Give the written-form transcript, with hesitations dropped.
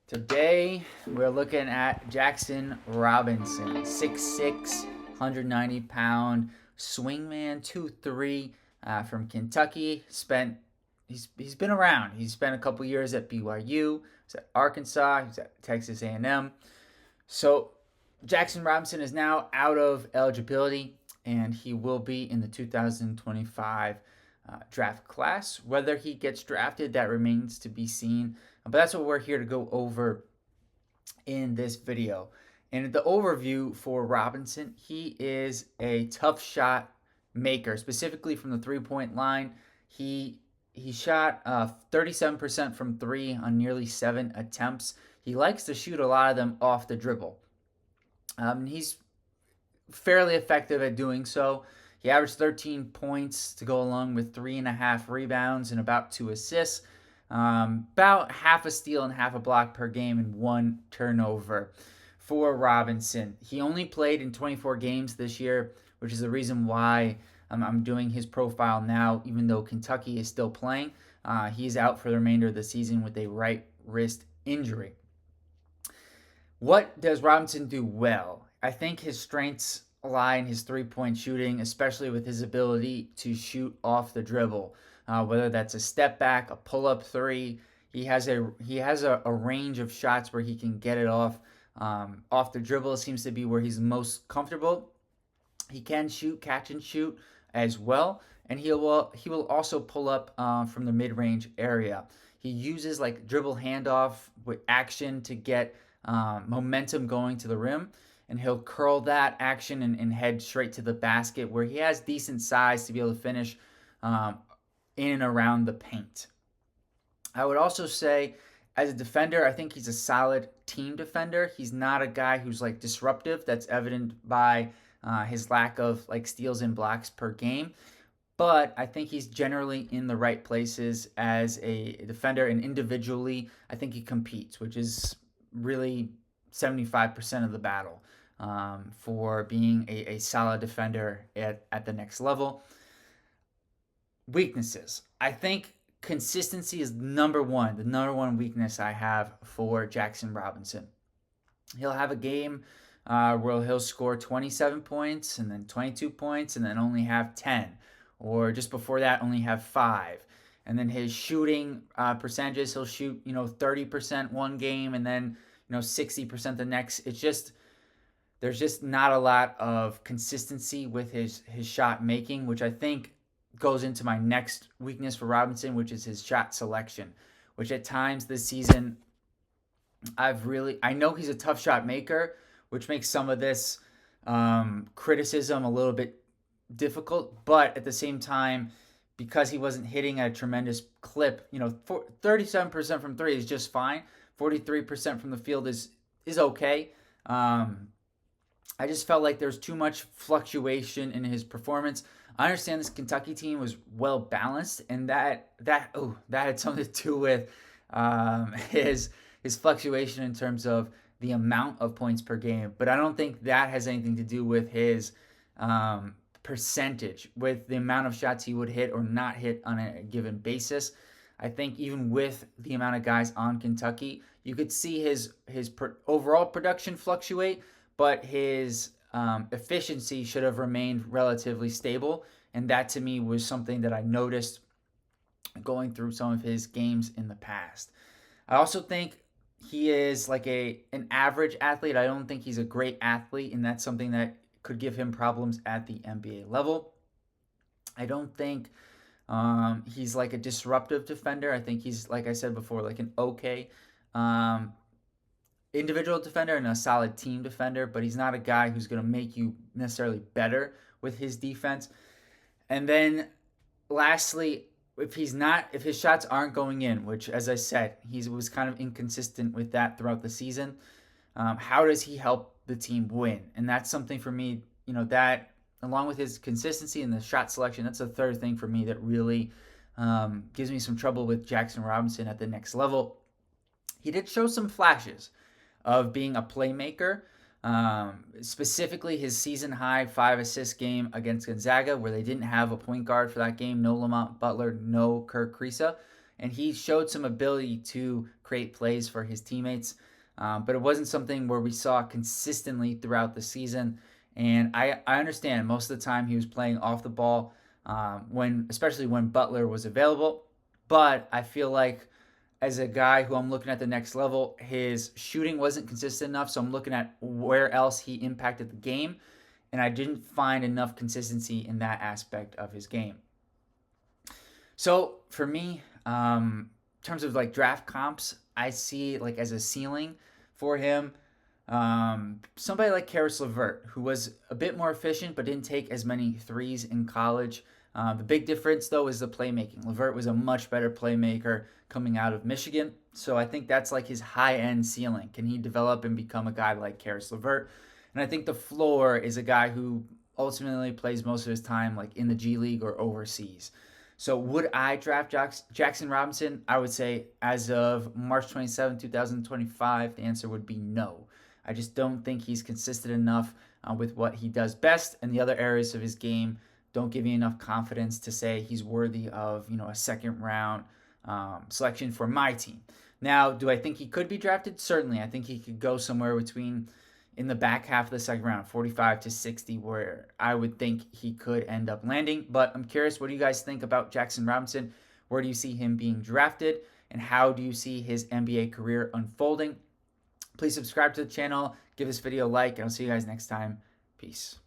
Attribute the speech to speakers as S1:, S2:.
S1: Today, we're looking at Jaxson Robinson, 6'6", 190-pound swingman, 2'3", from Kentucky. He's been around. He spent a couple years at BYU, he's at Arkansas, he's at Texas A&M. So Jaxson Robinson is now out of eligibility, and he will be in the 2025 draft class. Whether he gets drafted, that remains to be seen. But that's what we're here to go over in this video. And the overview for Robinson, he is a tough shot maker, specifically from the three-point line. He shot 37% from three on nearly 7 attempts. He likes to shoot a lot of them off the dribble. He's fairly effective at doing so. He averaged 13 points to go along with 3.5 rebounds and about 2 assists. About half a steal and half a block per game and 1 turnover for Robinson. He only played in 24 games this year, which is the reason why I'm doing his profile now, even though Kentucky is still playing. He's out for the remainder of the season with a right wrist injury. What does Robinson do well? I think his strengths lie in his three-point shooting, especially with his ability to shoot off the dribble. Whether that's a step back, a pull-up three, he has a range of shots where he can get it off the dribble. It seems to be where he's most comfortable. He can shoot, catch and shoot as well, and he will also pull up from the mid-range area. He uses like dribble handoff with action to get momentum going to the rim, and he'll curl that action and head straight to the basket, where he has decent size to be able to finish in and around the paint. I would also say, as a defender, I think he's a solid team defender. He's not a guy who's like disruptive. That's evident by his lack of like steals and blocks per game. But I think he's generally in the right places as a defender, and individually, I think he competes, which is really 75% of the battle for being a solid defender at the next level. Weaknesses. I think consistency is the number one weakness I have for Jaxson Robinson. He'll have a game where he'll score 27 points and then 22 points and then only have 10. Or just before that, only have 5. And then his shooting percentages, he'll shoot 30% one game and then 60% the next. There's just not a lot of consistency with his shot making, which I think goes into my next weakness for Robinson, which is his shot selection, which at times this season I know he's a tough shot maker, which makes some of this criticism a little bit difficult, but at the same time, because he wasn't hitting at a tremendous clip, 37% from three is just fine. 43% from the field is okay. I just felt like there's too much fluctuation in his performance. I understand this Kentucky team was well balanced, and that had something to do with his fluctuation in terms of the amount of points per game. But I don't think that has anything to do with his percentage, with the amount of shots he would hit or not hit on a given basis. I think even with the amount of guys on Kentucky, you could see his overall production fluctuate, but his efficiency should have remained relatively stable. And that to me was something that I noticed going through some of his games in the past. I also think he is like an average athlete. I don't think he's a great athlete, and that's something that could give him problems at the NBA level. I don't think he's like a disruptive defender. I think he's, like I said before, like an okay individual defender and a solid team defender, but he's not a guy who's going to make you necessarily better with his defense. And then lastly, if his shots aren't going in, which, as I said, he was kind of inconsistent with that throughout the season, how does he help the team win? And that's something for me, that along with his consistency and the shot selection, that's the third thing for me that really gives me some trouble with Jaxson Robinson at the next level. He did show some flashes of being a playmaker, specifically his season high 5-assist game against Gonzaga, where they didn't have a point guard for that game. No Lamont Butler, no Kirk Kriisa. and he showed some ability to create plays for his teammates. But it wasn't something where we saw consistently throughout the season. And I understand most of the time he was playing off the ball, especially when Butler was available. But I feel like as a guy who I'm looking at the next level, his shooting wasn't consistent enough. So I'm looking at where else he impacted the game. And I didn't find enough consistency in that aspect of his game. So for me, in terms of like draft comps, I see like as a ceiling for him, somebody like Karis LeVert, who was a bit more efficient but didn't take as many threes in college. The big difference though is the playmaking. LeVert was a much better playmaker coming out of Michigan, so I think that's like his high end ceiling. Can he develop and become a guy like Karis LeVert? And I think the floor is a guy who ultimately plays most of his time like in the G League or overseas. So would I draft Jaxson Robinson? I would say as of March 27, 2025, the answer would be no. I just don't think he's consistent enough with what he does best, and the other areas of his game don't give me enough confidence to say he's worthy of a second round selection for my team. Now, do I think he could be drafted? Certainly. I think he could go somewhere between in the back half of the second round, 45 to 60, where I would think he could end up landing. But I'm curious, what do you guys think about Jaxson Robinson? Where do you see him being drafted? And how do you see his NBA career unfolding? Please subscribe to the channel, give this video a like, and I'll see you guys next time. Peace.